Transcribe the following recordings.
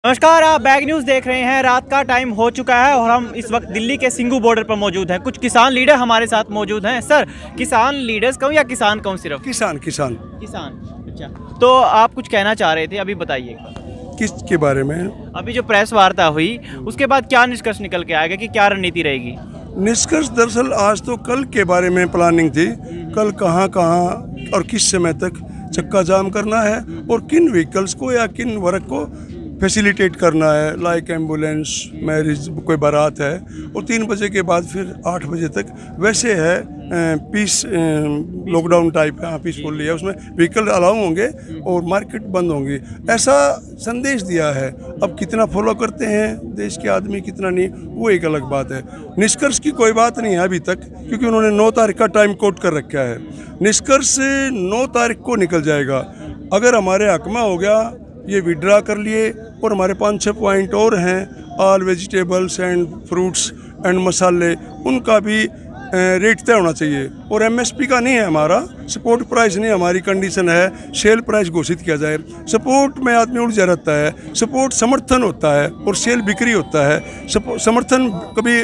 नमस्कार, आप bag news देख रहे हैं। रात का टाइम हो चुका है और हम इस वक्त दिल्ली के सिंघू बॉर्डर पर मौजूद हैं। कुछ किसान लीडर हमारे साथ मौजूद हैं। सर, किसान लीडर्स कहूँ या किसान कहूँ? सिर्फ किसान। अच्छा, तो आप कुछ कहना चाह रहे थे, अभी बताइए एक बार। किसके बारे में? अभी जो प्रेस वार्ता हुई उसके बाद क्या निष्कर्ष निकल के आएगा कि क्या रणनीति रहेगी? निष्कर्ष दरअसल आज तो कल के बारे में प्लानिंग थी। कल कहाँ और किस समय तक चक्का जाम करना है और किन व्हीकल्स को या किन वर्ग को फैसिलिटेट करना है, लाइक एम्बुलेंस, मैरिज, कोई बारात है। और 3 बजे के बाद फिर 8 बजे तक वैसे है पीस लॉकडाउन टाइप का, पीसफुल है, उसमें व्हीकल अलाउ होंगे और मार्केट बंद होंगी, ऐसा संदेश दिया है। अब कितना फॉलो करते हैं देश के आदमी, कितना नहीं, वो एक अलग बात है। निष्कर्ष की कोई बात नहीं है अभी तक, क्योंकि उन्होंने 9 तारीख का टाइम कोट कर रखा है। निष्कर्ष 9 तारीख को निकल जाएगा। अगर हमारे हक में हो गया, ये विड्रा कर लिए, और हमारे 5-6 पॉइंट और हैं, all vegetables and fruits and मसाले, उनका भी रेट तय होना चाहिए। और एमएसपी का नहीं है हमारा, सपोर्ट प्राइस नहीं, हमारी कंडीशन है सेल प्राइस घोषित किया जाए। सपोर्ट में आदमी उलझा रहता है। सपोर्ट समर्थन होता है और सेल बिक्री होता है। समर्थन कभी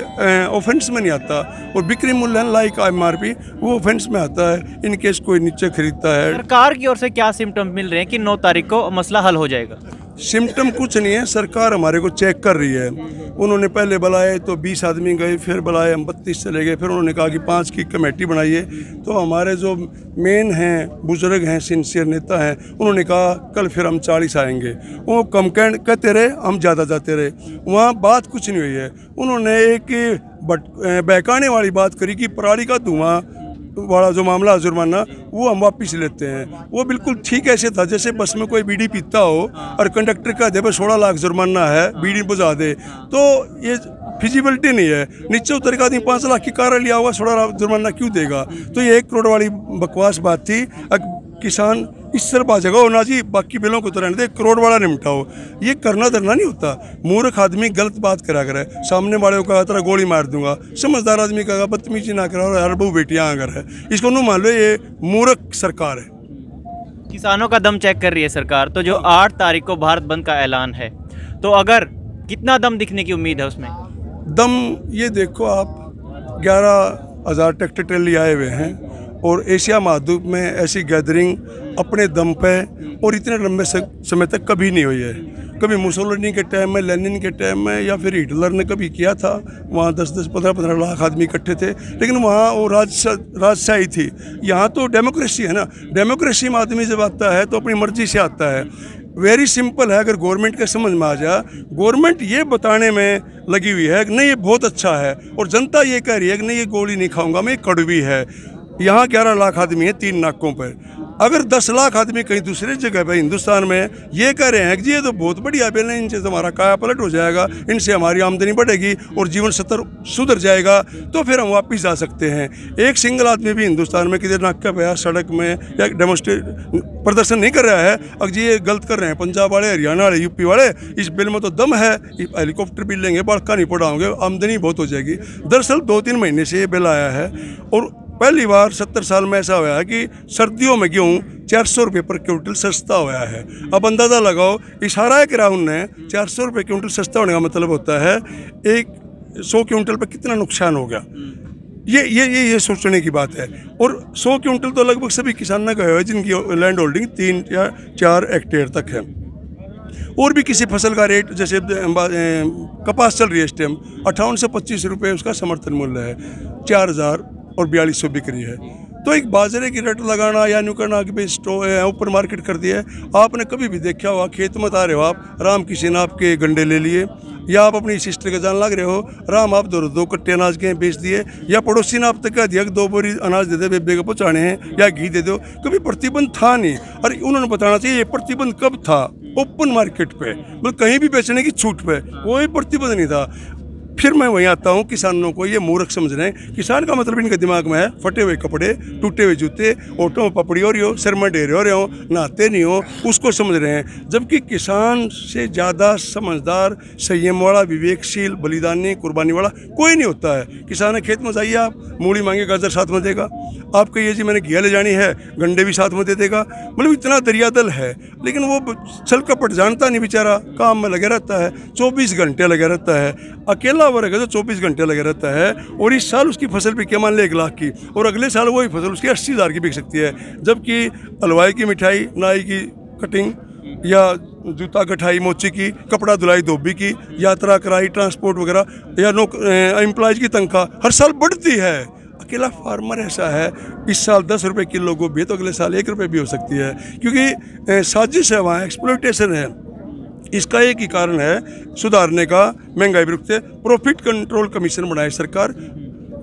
ऑफेंस में नहीं आता, और बिक्री मूल्य लाइक एमआरपी वो ऑफेंस में आता है इन केस कोई नीचे खरीदता है। सरकार की ओर से क्या सिम्टम मिल रहे हैं कि 9 तारीख को मसला हल हो जाएगा? सिम्टम कुछ नहीं है, सरकार हमारे को चेक कर रही है। उन्होंने पहले बुलाए तो 20 आदमी गए, फिर बुलाए हम 32 चले गए, फिर उन्होंने कहा कि 5 की कमेटी बनाइए। तो हमारे जो मेन हैं, बुजुर्ग हैं, सिंसियर नेता हैं, उन्होंने कहा कल फिर हम 40 आएंगे। वो कम कहते रहे, हम ज़्यादा जाते रहे। वहाँ बात कुछ नहीं हुई है। उन्होंने एक बहकाने वाली बात करी कि पराली का धुआं वाला जो मामला जुर्माना वो हम वापिस लेते हैं। वो बिल्कुल ठीक ऐसे था जैसे बस में कोई बीड़ी पीता हो और कंडक्टर का दे 16 लाख जुर्माना है, बीड़ी बुझा दे, तो ये फिजिबिलिटी नहीं है। नीचे उतर का आदमी 5 लाख की कार लिया हुआ 16 लाख जुर्माना क्यों देगा? तो ये 1 करोड़ वाली बकवास बात थी। किसान इस तरफ आ जाएगा, ना जी बाकी बिलों को तो रहने दे, 1 करोड़ वाला निपटाओ। ये करना धरना नहीं होता। मूर्ख आदमी गलत बात करा करे, सामने वाले को कहा तेरा गोली मार दूंगा। समझदार आदमी कहा बदतमीजी ना करा, यार बहु बेटियाँ अगर है, इसको नहीं मान लो, ये मूर्ख सरकार है। किसानों का दम चेक कर रही है सरकार। तो जो 8 तारीख को भारत बंद का ऐलान है, तो अगर कितना दम दिखने की उम्मीद है उसमें? दम ये देखो आप, 11,000 ट्रैक्टर ट्रेली आए हुए हैं, और एशिया महाद्वीप में ऐसी गैदरिंग अपने दम पे और इतने लंबे समय तक कभी नहीं हुई है। कभी मुसोलिनी के टाइम में, लेनिन के टाइम में, या फिर हिटलर ने कभी किया था। वहाँ 10-10, 15-15 लाख आदमी इकट्ठे थे, लेकिन वहाँ वो राजशाही थी। यहाँ तो डेमोक्रेसी है ना। डेमोक्रेसी में आदमी जब आता है तो अपनी मर्जी से आता है। वेरी सिंपल है। अगर गवर्नमेंट के समझ में आ जाए, गवर्नमेंट ये बताने में लगी हुई है कि नहीं ये बहुत अच्छा है, और जनता ये कह रही है कि नहीं ये गोली नहीं खाऊंगा मैं, ये कड़वी है। यहाँ 11 लाख आदमी है 3 नाकों पर। अगर 10 लाख आदमी कहीं दूसरी जगह पे हिंदुस्तान में ये कह रहे हैं कि ये तो बहुत बढ़िया बिल है, इनसे हमारा काया पलट हो जाएगा, इनसे हमारी आमदनी बढ़ेगी और जीवन स्तर सुधर जाएगा, तो फिर हम वापस जा सकते हैं। एक सिंगल आदमी भी हिंदुस्तान में किधर नाका पे सड़क में या डेमोस्ट्रेट प्रदर्शन नहीं कर रहा है अब जी ये गलत कर रहे हैं पंजाब वाले, हरियाणा वाले, यूपी वाले। इस बिल में तो दम है, हेलीकॉप्टर बिल लेंगे, बड़का नहीं पड़ाओगे, आमदनी बहुत हो जाएगी। दरअसल 2-3 महीने से ये बिल आया है, और पहली बार 70 साल में ऐसा हुआ है कि सर्दियों में गेहूँ 400 रुपये पर क्विंटल सस्ता हुआ है। अब अंदाज़ा लगाओ, इशारा है कि राहुल ने 400 रुपये क्विंटल सस्ता होने का मतलब होता है 100 क्विंटल पर कितना नुकसान हो गया। ये सोचने की बात है। और 100 क्विंटल तो लगभग सभी किसान ने गए हुए जिनकी लैंड होल्डिंग 3 या 4 हेक्टेयर तक है। और भी किसी फसल का रेट, जैसे कपास चल रही है इस टाइम 58 से 25 रुपये उसका समर्थन मूल्य है, 4,000 और 4200 बिक्री है। तो एक बाजरे की रेट लगाना या न्यू करना कि भाई ऊपर मार्केट कर दिया है। आपने कभी भी देखा होगा, खेत मत आ रहे हो आप, राम किसी ने आपके गंडे ले लिए, या आप अपनी सिस्टर के जान लग रहे हो, राम आप 2 कट्टे अनाज के बेच दिए, या पड़ोसी ने आप तक कह दिया कि 2 बोरी अनाज दे दे, बेबे को पहुँचाने हैं, या घी दे दो। कभी प्रतिबंध था नहीं। और उन्होंने बताना चाहिए ये प्रतिबंध कब था। ओपन मार्केट पे, मतलब कहीं भी बेचने की छूट पे कोई प्रतिबंध नहीं था। फिर मैं वहीं आता हूँ, किसानों को ये मूर्ख समझ रहे हैं। किसान का मतलब इनके दिमाग में है फटे हुए कपड़े, टूटे हुए जूते, ऑटो में पपड़ी हो रही हो, सिर में ढेरे हो रहे हो, नहाते नहीं हो, उसको समझ रहे हैं। जबकि किसान से ज़्यादा समझदार, संयम वाला, विवेकशील, बलिदानी, कुर्बानी वाला कोई नहीं होता है। किसान है, खेत में जाइए आप, मूली मांगे गाजर साथ में देगा। आप कहिए जी मैंने घिया ले जानी है, गंडे भी साथ में दे देगा। मतलब इतना दरियादल है, लेकिन वो छल कपट जानता नहीं बेचारा, काम में लगे रहता है, 24 घंटे लगे रहता है। अकेला वर्ग है तो 24 घंटे लगे रहता है, और इस साल उसकी फसल बिके मान ले 1 लाख की, और अगले साल वही फसल उसकी 80,000 की बिक सकती है। जबकि हलवाई की मिठाई, नाई की कटिंग, या जूता गठाई मोची की, कपड़ा धुलाई धोबी की, यात्रा कराई, ट्रांसपोर्ट वगैरह, या एम्प्लॉयज की तनख्वाह हर साल बढ़ती है। अकेला फार्मर ऐसा है, इस साल 10 रुपये किलो गोभी है तो अगले साल 1 रुपये भी हो सकती है, क्योंकि साजिश है वहाँ, एक्सप्लॉयटेशन है। इसका एक ही कारण है सुधारने का, महंगाई विरुद्ध प्रॉफिट कंट्रोल कमीशन बनाए सरकार,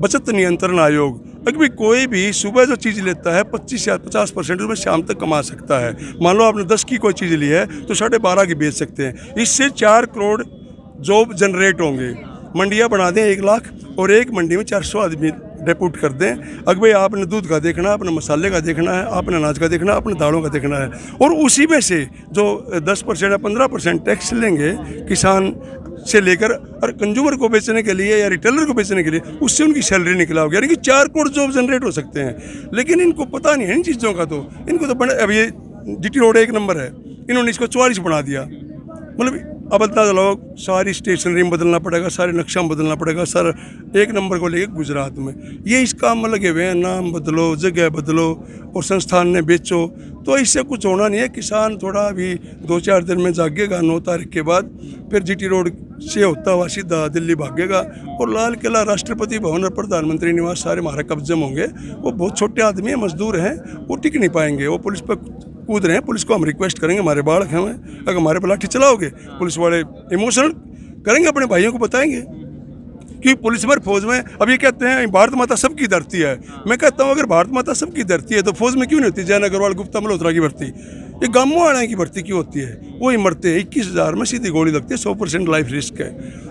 बचत नियंत्रण आयोग। अगर कोई भी सुबह जो चीज़ लेता है 25 या 50% उसमें शाम तक कमा सकता है। मान लो आपने 10 की कोई चीज़ ली है तो 12.5 की बेच सकते हैं। इससे 4 करोड़ जॉब जनरेट होंगे। मंडियाँ बना दें 1 लाख, और एक मंडी में 400 आदमी डेपूट कर दें। अगर भाई आपने दूध का देखना है, अपने मसाले का देखना है, आपने अनाज का देखना है, अपने दालों का देखना है, और उसी में से जो 10% या 15% टैक्स लेंगे किसान से लेकर और कंज्यूमर को बेचने के लिए या रिटेलर को बेचने के लिए, उससे उनकी सैलरी निकला होगी, यानी कि 4 करोड़ जॉब जनरेट हो सकते हैं। लेकिन इनको पता नहीं है इन चीज़ों का, तो इनको तो बड़े, अब ये जीटी रोड 1 नंबर है, इन्होंने इसको 44 बना दिया। मतलब अब अंदाजा लगाओ, सारी स्टेशनरी में बदलना पड़ेगा, सारे नक्शा में बदलना पड़ेगा, सर 1 नंबर को लेकर गुजरात में। ये इस काम में लगे हुए हैं, नाम बदलो, जगह बदलो, और संस्थान ने बेचो, तो इससे कुछ होना नहीं है। किसान थोड़ा अभी 2-4 दिन में जागेगा, 9 तारीख के बाद फिर जीटी रोड से होता हुआ सीधा दिल्ली भागेगा, और लाल किला, राष्ट्रपति भवन और प्रधानमंत्री निवास सारे हमारे कब्जे में होंगे। वो बहुत छोटे आदमी हैं, मजदूर हैं, वो टिक नहीं पाएंगे, वो पुलिस पर कूद रहे हैं। पुलिस को हम रिक्वेस्ट करेंगे, हमारे बालक हैं, अगर हमारे पर लाठी चलाओगे, पुलिस वाले इमोशनल करेंगे, अपने भाइयों को बताएंगे। क्योंकि पुलिस में, फौज में अब ये कहते हैं भारत माता सबकी धरती है। मैं कहता हूँ अगर भारत माता सबकी धरती है तो फौज में क्यों नहीं होती जैन अग्रवाल, गुप्ता, मल्होत्रा की भर्ती? ये गांवों वाले की भर्ती क्यों होती है? वही मरते हैं, 21,000 में सीधी गोली लगती है, 100% लाइफ रिस्क है।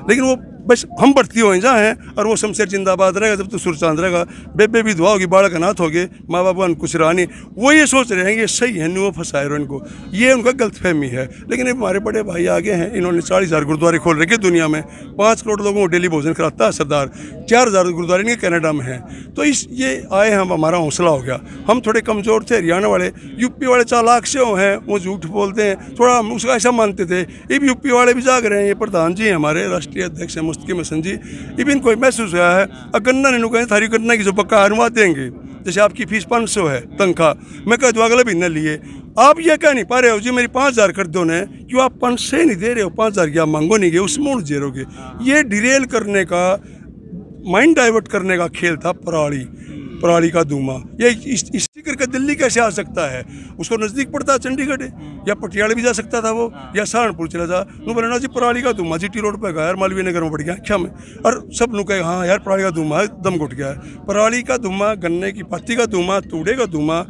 लेकिन वो बस हम भर्ती हो जहाँ हैं, और वो शमशेर जिंदाबाद रहेगा जब तो सुरचांद रहेगा, बेबे भी दुआ होगी, बालक अनाथ हो गए, माँ बाप कुछ रानी, वो ये सोच रहे हैं ये सही है, न्यू फंसाए इनको, ये उनका गलतफहमी है। लेकिन हमारे बड़े भाई आगे हैं, इन्होंने 40,000 गुरुद्वारे खोल रखे दुनिया में, 5 करोड़ लोगों को डेली भोजन कराता है सरदार, 4,000 गुरुद्वारे इनके कनाडा में हैं। तो इस ये आए हम, हमारा हौसला हो गया। हम थोड़े कमज़ोर थे, हरियाणा वाले, यूपी वाले चालाक से हैं, वो झूठ बोलते हैं, थोड़ा हम उसका ऐसा मानते थे। ये भी यूपी वाले भी जाग रहे हैं, ये प्रधान जी हैं हमारे, राष्ट्रीय अध्यक्ष हैं मुस्तकीम हसन जी, ये भी इनको महसूस हुआ है। गन्ना ने कहें थारी गन्ना की जो पक्का हरवा देंगे, जैसे आपकी फीस 500 है तनख्वाह, मैं कह दूँ अगले महीने लिए आप ये कह नहीं पा रहे हो जी मेरी 5,000 कर दो ने, क्यों आप 500 नहीं दे रहे हो, 5,000 की आप मांगो नहीं गए, उसमें उड़ जेरोगे। ये डिरेल करने का, माइंड डाइवर्ट करने का खेल था पराली का धुआं। ये इसी करके दिल्ली कैसे आ सकता है? उसको नज़दीक पड़ता है चंडीगढ़, या पटियाला भी जा सकता था वो, या सहारनपुर चला जा। नु बोले ना जी पराली का धुआं जीटी रोड पे गया यार, मालवीय नगर में पड़ गया क्या में, और सब लोग कहे हाँ यार पराली का धुआं दम घुट गया है। पराली का धुआं, गन्ने की पत्ती का धुआं, तूड़े का धुआं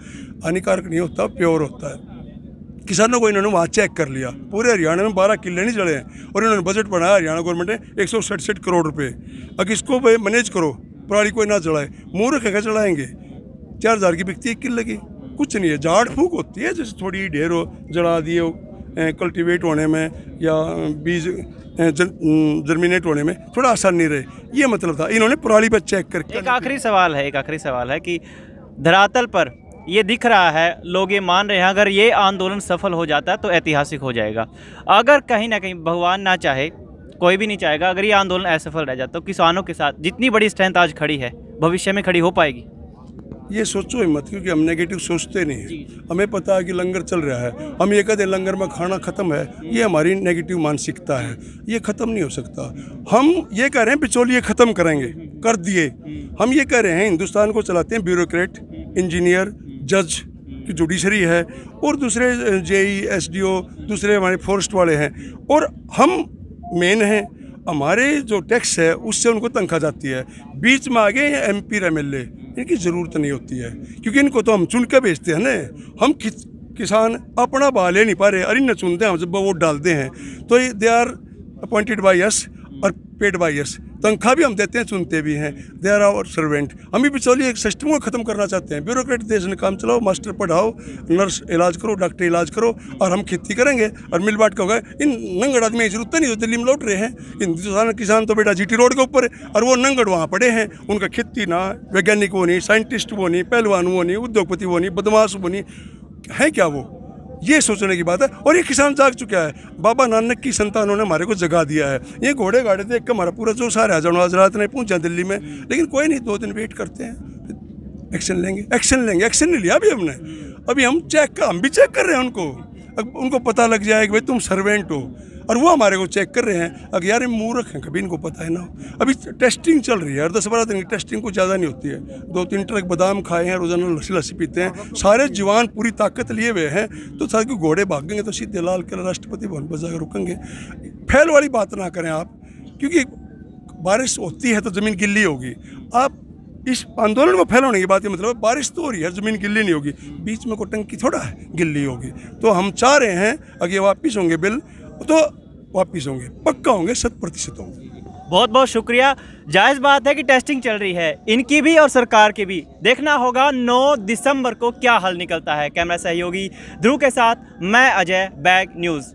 हानिकारक नहीं होता, प्योर होता है। किसानों को इन्होंने वहाँ चेक कर लिया, पूरे हरियाणा में 12 किले नहीं जले हैं, और इन्होंने बजट बनाया हरियाणा गवर्नमेंट ने 167 करोड़ रुपये। अगर इसको मैनेज करो, पराली कोई ना चढ़ाए, मूर्ख है क्या चढ़ाएंगे? 4,000 की बिकती है 1 किले की, कुछ नहीं है, झाड़ फूक होती है, जैसे थोड़ी ढेर हो, जला दिए हो, कल्टीवेट होने में या बीज जर्मिनेट होने में थोड़ा आसान नहीं रहे, ये मतलब था। इन्होंने पराली पर चेक करके। एक आखिरी सवाल है कि धरातल पर ये दिख रहा है, लोग ये मान रहे हैं अगर ये आंदोलन सफल हो जाता है तो ऐतिहासिक हो जाएगा। अगर कहीं ना कहीं भगवान ना चाहे, कोई भी नहीं चाहेगा, अगर ये आंदोलन असफल रह जाता तो किसानों के साथ जितनी बड़ी स्ट्रेंथ आज खड़ी है, भविष्य में खड़ी हो पाएगी? ये सोचो ही मत, क्योंकि हम नेगेटिव सोचते नहीं हैं। हमें पता है कि लंगर चल रहा है, हम ये कहते हैं लंगर में खाना ख़त्म है, ये हमारी नेगेटिव मानसिकता है, ये ख़त्म नहीं हो सकता। हम ये कह रहे हैं बिचौलिए ख़त्म करेंगे, कर दिए। हम ये कह रहे हैं हिंदुस्तान को चलाते हैं ब्यूरोक्रेट, इंजीनियर, जज की जुडिशरी है, और दूसरे जेई, एसडीओ, दूसरे हमारे फॉरेस्ट वाले हैं, और हम मेन हैं। हमारे जो टैक्स है उससे उनको तनख्वाह जाती है। बीच में आगे एमपी एमएलए, इनकी ज़रूरत नहीं होती है, क्योंकि इनको तो हम चुन के भेजते हैं ना। हम किसान अपना बहा ले नहीं पा रहे, अरे न चुनते हैं हम, जब वोट डालते हैं तो they are appointed by us और पेड बाई अस। तनख्वाह भी हम देते हैं, चुनते भी हैं। They are our servant. हम भी बिचौलिए सिस्टम को ख़त्म करना चाहते हैं। ब्यूरोक्रेट देश ने काम चलाओ, मास्टर पढ़ाओ, नर्स इलाज करो, डॉक्टर इलाज करो, और हम खेती करेंगे और मिल बांट के होगा। इन नंगड़ आदमी की जरूरत नहीं, जो दिल्ली में लौट रहे हैं। हिंदुस्तान किसान तो बेटा जीटी रोड के ऊपर है, और वो नंगड़ वहाँ पड़े हैं। उनका खेती ना, वैज्ञानिक वो नहीं, साइंटिस्ट वो नहीं, पहलवान वो नहीं, उद्योगपति वो नहीं, बदमाश वो नहीं है। क्या वो? ये सोचने की बात है। और ये किसान जाग चुका है। बाबा नानक की संतानों ने हमारे को जगा दिया है। ये घोड़े गाड़े देख के हमारा पूरा जोश आ रहा है। आज रात नहीं पहुंचा दिल्ली में, लेकिन कोई नहीं, 2 दिन वेट करते हैं, एक्शन लेंगे। एक्शन नहीं लिया अभी हमने। अभी हम भी चेक कर रहे हैं उनको पता लग जाए कि भाई तुम सर्वेंट हो, और वो हमारे को चेक कर रहे हैं। अगर यार मूर्ख हैं, कभी इनको पता है ना। अभी टेस्टिंग चल रही है, हर 10-12 दिन की टेस्टिंग कुछ ज़्यादा नहीं होती है। 2-3 ट्रक बादाम खाए हैं, रोजाना लस्सी पीते हैं, सारे जवान पूरी ताकत लिए हुए हैं। तो साथ घोड़े भागेंगे तो सीधे लाल किला राष्ट्रपति भवन पर जाकर रुकेंगे। फैल वाली बात ना करें आप, क्योंकि बारिश होती है तो ज़मीन गिल्ली होगी। आप इस आंदोलन को फैलाने की बात है, मतलब बारिश तो हो रही है, ज़मीन गिल्ली नहीं होगी, बीच में कोई टंकी थोड़ा है गिल्ली होगी। तो हम चाह रहे हैं अगर ये वापिस होंगे बिल तो वापिस होंगे, पक्का होंगे, 100% होंगे। बहुत बहुत शुक्रिया। जायज़ बात है कि टेस्टिंग चल रही है, इनकी भी और सरकार की भी। देखना होगा 9 दिसंबर को क्या हल निकलता है। कैमरा सहयोगी ध्रुव के साथ मैं अजय, बैग न्यूज़।